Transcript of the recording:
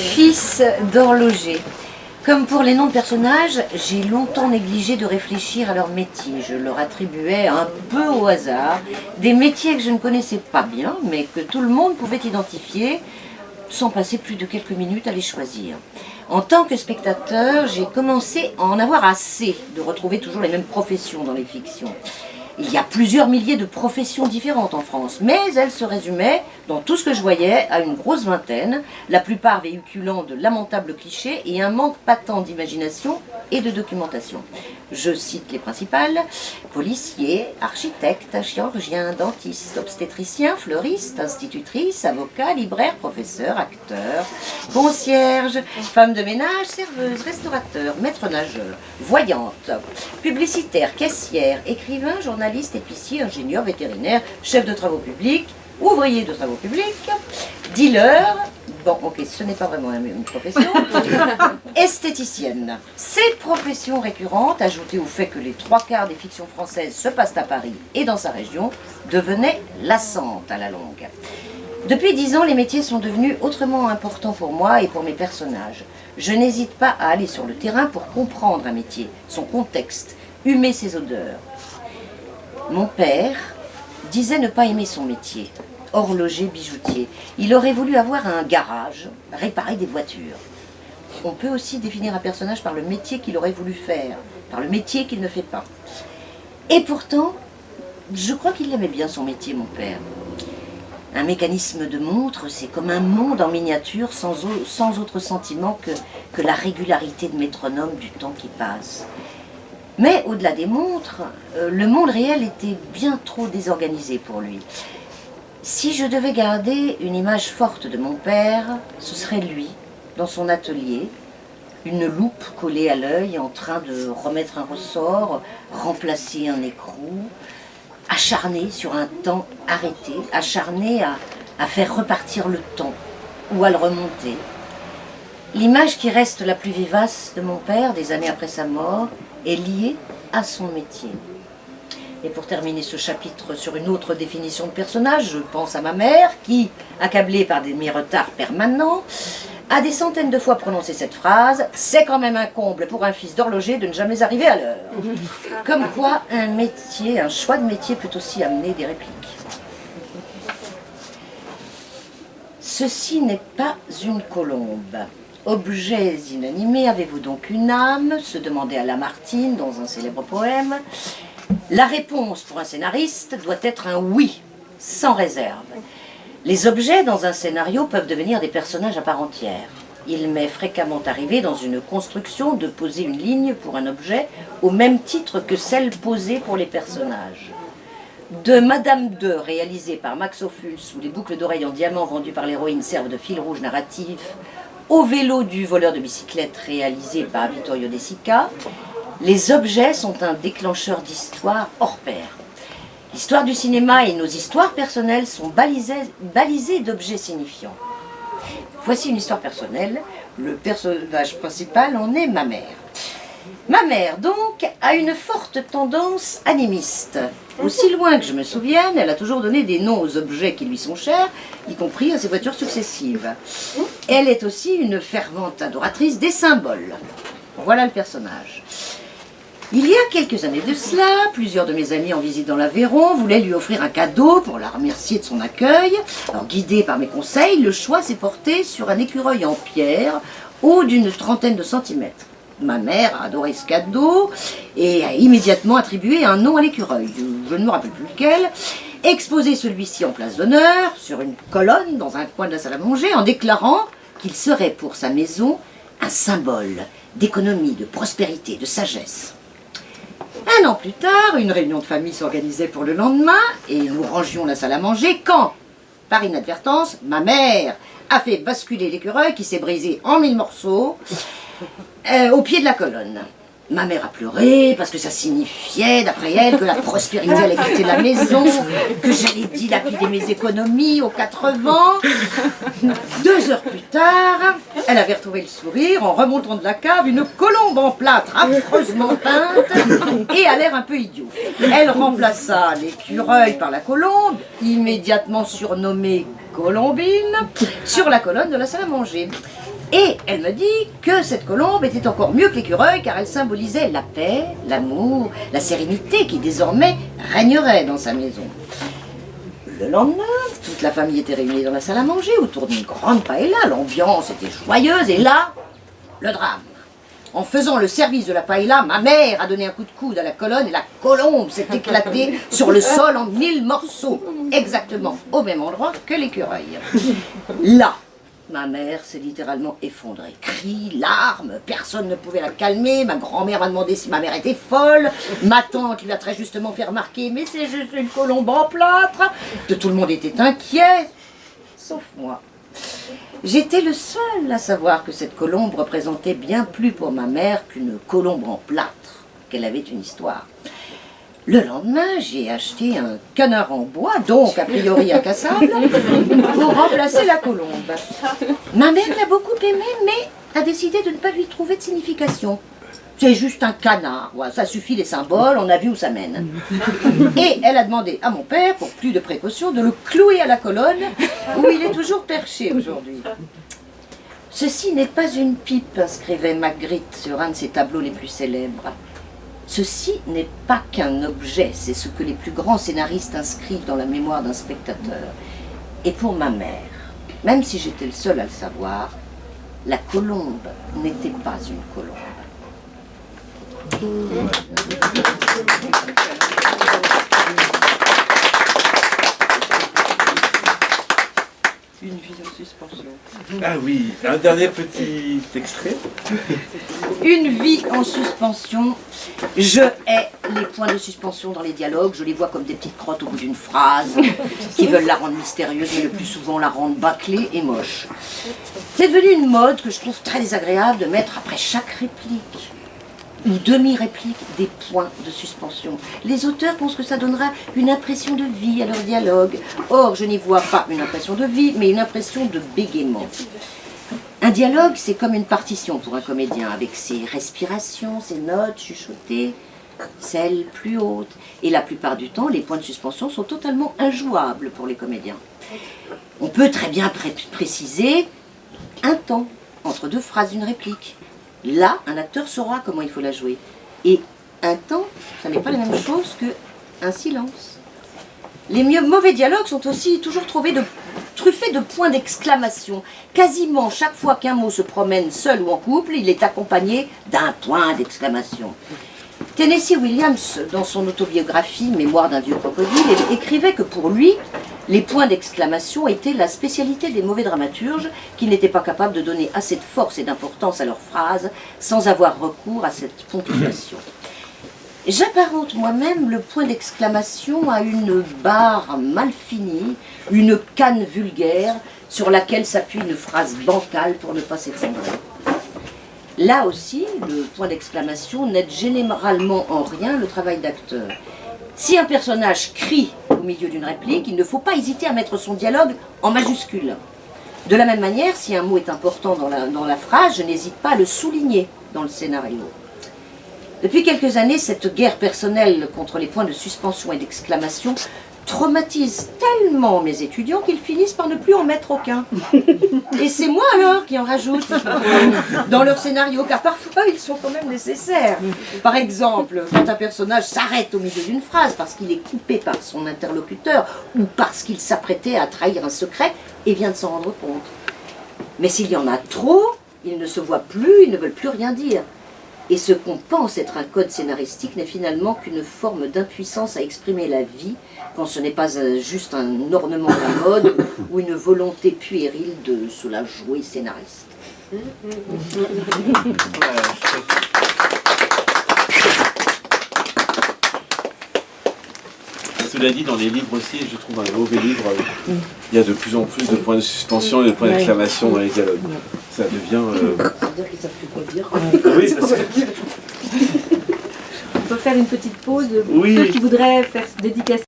Fils d'horloger. Comme pour les noms de personnages, j'ai longtemps négligé de réfléchir à leur métier. Je leur attribuais un peu au hasard des métiers que je ne connaissais pas bien, mais que tout le monde pouvait identifier sans passer plus de quelques minutes à les choisir. En tant que spectateur, j'ai commencé à en avoir assez de retrouver toujours les mêmes professions dans les fictions. Il y a plusieurs milliers de professions différentes en France, mais elles se résumaient, dans tout ce que je voyais, à une grosse vingtaine, la plupart véhiculant de lamentables clichés et un manque patent d'imagination et de documentation. Je cite les principales: policiers, architectes, chirurgiens, dentistes, obstétriciens, fleuristes, institutrices, avocats, libraires, professeurs, acteurs, concierges, femmes de ménage, serveuses, restaurateurs, maîtres nageurs, voyantes, publicitaires, caissières, écrivains, journalistes, épiciers, ingénieurs, vétérinaires, chefs de travaux publics, ouvriers de travaux publics, dealers, bon ok, ce n'est pas vraiment une profession, esthéticienne. Ces professions récurrentes, ajoutées au fait que les 3/4 des fictions françaises se passent à Paris et dans sa région, devenaient lassantes à la longue. Depuis 10 ans, les métiers sont devenus autrement importants pour moi et pour mes personnages. Je n'hésite pas à aller sur le terrain pour comprendre un métier, son contexte, humer ses odeurs. Mon père disait ne pas aimer son métier, horloger bijoutier. Il aurait voulu avoir un garage, réparer des voitures. On peut aussi définir un personnage par le métier qu'il aurait voulu faire, par le métier qu'il ne fait pas. Et pourtant, je crois qu'il aimait bien son métier, mon père. Un mécanisme de montre, c'est comme un monde en miniature sans autre sentiment que la régularité de métronome du temps qui passe. Mais au-delà des montres, le monde réel était bien trop désorganisé pour lui. Si je devais garder une image forte de mon père, ce serait lui, dans son atelier, une loupe collée à l'œil, en train de remettre un ressort, remplacer un écrou, acharné sur un temps arrêté, acharné à faire repartir le temps ou à le remonter. L'image qui reste la plus vivace de mon père, des années après sa mort, est liée à son métier. Et pour terminer ce chapitre sur une autre définition de personnage, je pense à ma mère qui, accablée par mes retards permanents, a des centaines de fois prononcé cette phrase: « C'est quand même un comble pour un fils d'horloger de ne jamais arriver à l'heure. » Comme quoi, un choix de métier peut aussi amener des répliques. Ceci n'est pas une colombe. Objets inanimés, avez-vous donc une âme? Se demandait à Lamartine dans un célèbre poème. La réponse pour un scénariste doit être un oui, sans réserve. Les objets dans un scénario peuvent devenir des personnages à part entière. Il m'est fréquemment arrivé dans une construction de poser une ligne pour un objet au même titre que celle posée pour les personnages. De Madame 2, réalisée par Max Ophuls, où les boucles d'oreilles en diamant vendues par l'héroïne servent de fil rouge narratif, au vélo du voleur de bicyclette réalisé par Vittorio De Sica, les objets sont un déclencheur d'histoire hors pair. L'histoire du cinéma et nos histoires personnelles sont balisées d'objets signifiants. Voici une histoire personnelle. Le personnage principal en est ma mère. Ma mère, donc, a une forte tendance animiste. Aussi loin que je me souvienne, elle a toujours donné des noms aux objets qui lui sont chers, y compris à ses voitures successives. Elle est aussi une fervente adoratrice des symboles. Voilà le personnage. Il y a quelques années de cela, plusieurs de mes amis en visite dans l'Aveyron voulaient lui offrir un cadeau pour la remercier de son accueil. Alors, guidé par mes conseils, le choix s'est porté sur un écureuil en pierre, haut d'une trentaine de centimètres. Ma mère a adoré ce cadeau et a immédiatement attribué un nom à l'écureuil. Je ne me rappelle plus lequel. Exposé celui-ci en place d'honneur, sur une colonne dans un coin de la salle à manger, en déclarant qu'il serait pour sa maison un symbole d'économie, de prospérité, de sagesse. Un an plus tard, une réunion de famille s'organisait pour le lendemain et nous rangions la salle à manger quand, par inadvertance, ma mère a fait basculer l'écureuil qui s'est brisé en 1000 morceaux au pied de la colonne. Ma mère a pleuré parce que ça signifiait, d'après elle, que la prospérité allait quitter la maison, que j'allais dilapider mes économies aux 4 vents. 2 heures plus tard, elle avait retrouvé le sourire en remontant de la cave une colombe en plâtre affreusement peinte et à l'air un peu idiot. Elle remplaça l'écureuil par la colombe, immédiatement surnommée colombine sur la colonne de la salle à manger. Et elle me dit que cette colombe était encore mieux que l'écureuil car elle symbolisait la paix, l'amour, la sérénité qui désormais régnerait dans sa maison. Le lendemain, toute la famille était réunie dans la salle à manger autour d'une grande paella. L'ambiance était joyeuse et là, le drame. En faisant le service de la paella, ma mère a donné un coup de coude à la colonne et la colombe s'est éclatée sur le sol en 1000 morceaux, exactement au même endroit que l'écureuil. Là, ma mère s'est littéralement effondrée. Cris, larmes, personne ne pouvait la calmer. Ma grand-mère m'a demandé si ma mère était folle. Ma tante lui a très justement fait remarquer « mais c'est juste une colombe en plâtre ». Tout le monde était inquiet, sauf moi. J'étais le seul à savoir que cette colombe représentait bien plus pour ma mère qu'une colombe en plâtre, qu'elle avait une histoire. Le lendemain, j'ai acheté un canard en bois, donc a priori incassable, pour remplacer la colombe. Ma mère l'a beaucoup aimé, mais a décidé de ne pas lui trouver de signification. C'est juste un canard, ouais, ça suffit les symboles, on a vu où ça mène. Et elle a demandé à mon père, pour plus de précaution, de le clouer à la colonne, où il est toujours perché aujourd'hui. Ceci n'est pas une pipe, inscrivait Magritte sur un de ses tableaux les plus célèbres. Ceci n'est pas qu'un objet, c'est ce que les plus grands scénaristes inscrivent dans la mémoire d'un spectateur. Et pour ma mère, même si j'étais le seul à le savoir, la colombe n'était pas une colombe. Une vie en suspension. Ah oui, un dernier petit extrait. Une vie en suspension. Je hais les points de suspension dans les dialogues. Je les vois comme des petites crottes au bout d'une phrase qui veulent la rendre mystérieuse, mais le plus souvent la rendre bâclée et moche. C'est devenu une mode que je trouve très désagréable de mettre après chaque réplique ou demi-réplique des points de suspension. Les auteurs pensent que ça donnera une impression de vie à leur dialogue. Or, je n'y vois pas une impression de vie, mais une impression de bégaiement. Un dialogue, c'est comme une partition pour un comédien, avec ses respirations, ses notes chuchotées, celles plus hautes. Et la plupart du temps, les points de suspension sont totalement injouables pour les comédiens. On peut très bien préciser un temps entre deux phrases d'une réplique. Là, un acteur saura comment il faut la jouer. Et un temps, ça n'est pas la même chose qu'un silence. Les mauvais dialogues sont aussi toujours truffés de points d'exclamation. Quasiment chaque fois qu'un mot se promène seul ou en couple, il est accompagné d'un point d'exclamation. Tennessee Williams, dans son autobiographie « Mémoire d'un vieux crocodile », écrivait que pour lui, les points d'exclamation étaient la spécialité des mauvais dramaturges qui n'étaient pas capables de donner assez de force et d'importance à leurs phrases sans avoir recours à cette ponctuation. J'apparente moi-même le point d'exclamation à une barre mal finie, une canne vulgaire sur laquelle s'appuie une phrase bancale pour ne pas s'effondrer. Là aussi, le point d'exclamation n'aide généralement en rien le travail d'acteur. Si un personnage crie au milieu d'une réplique, il ne faut pas hésiter à mettre son dialogue en majuscule. De la même manière, si un mot est important dans la phrase, je n'hésite pas à le souligner dans le scénario. Depuis quelques années, cette guerre personnelle contre les points de suspension et d'exclamation traumatise tellement mes étudiants qu'ils finissent par ne plus en mettre aucun. Et c'est moi alors qui en rajoute dans leur scénario, car parfois ils sont quand même nécessaires. Par exemple, quand un personnage s'arrête au milieu d'une phrase parce qu'il est coupé par son interlocuteur ou parce qu'il s'apprêtait à trahir un secret et vient de s'en rendre compte. Mais s'il y en a trop, ils ne se voient plus, ils ne veulent plus rien dire. Et ce qu'on pense être un code scénaristique n'est finalement qu'une forme d'impuissance à exprimer la vie, quand ce n'est pas juste un ornement de la mode ou une volonté puérile de se la jouer scénariste. Cela dit, dans les livres aussi, je trouve un mauvais livre, il y a de plus en plus de points de suspension et de points d'exclamation dans les dialogues. Ça devient... C'est-à-dire qu'ils savent plus quoi dire. Oui, parce que... On peut faire une petite pause. Oui. Ceux qui voudraient faire dédicacer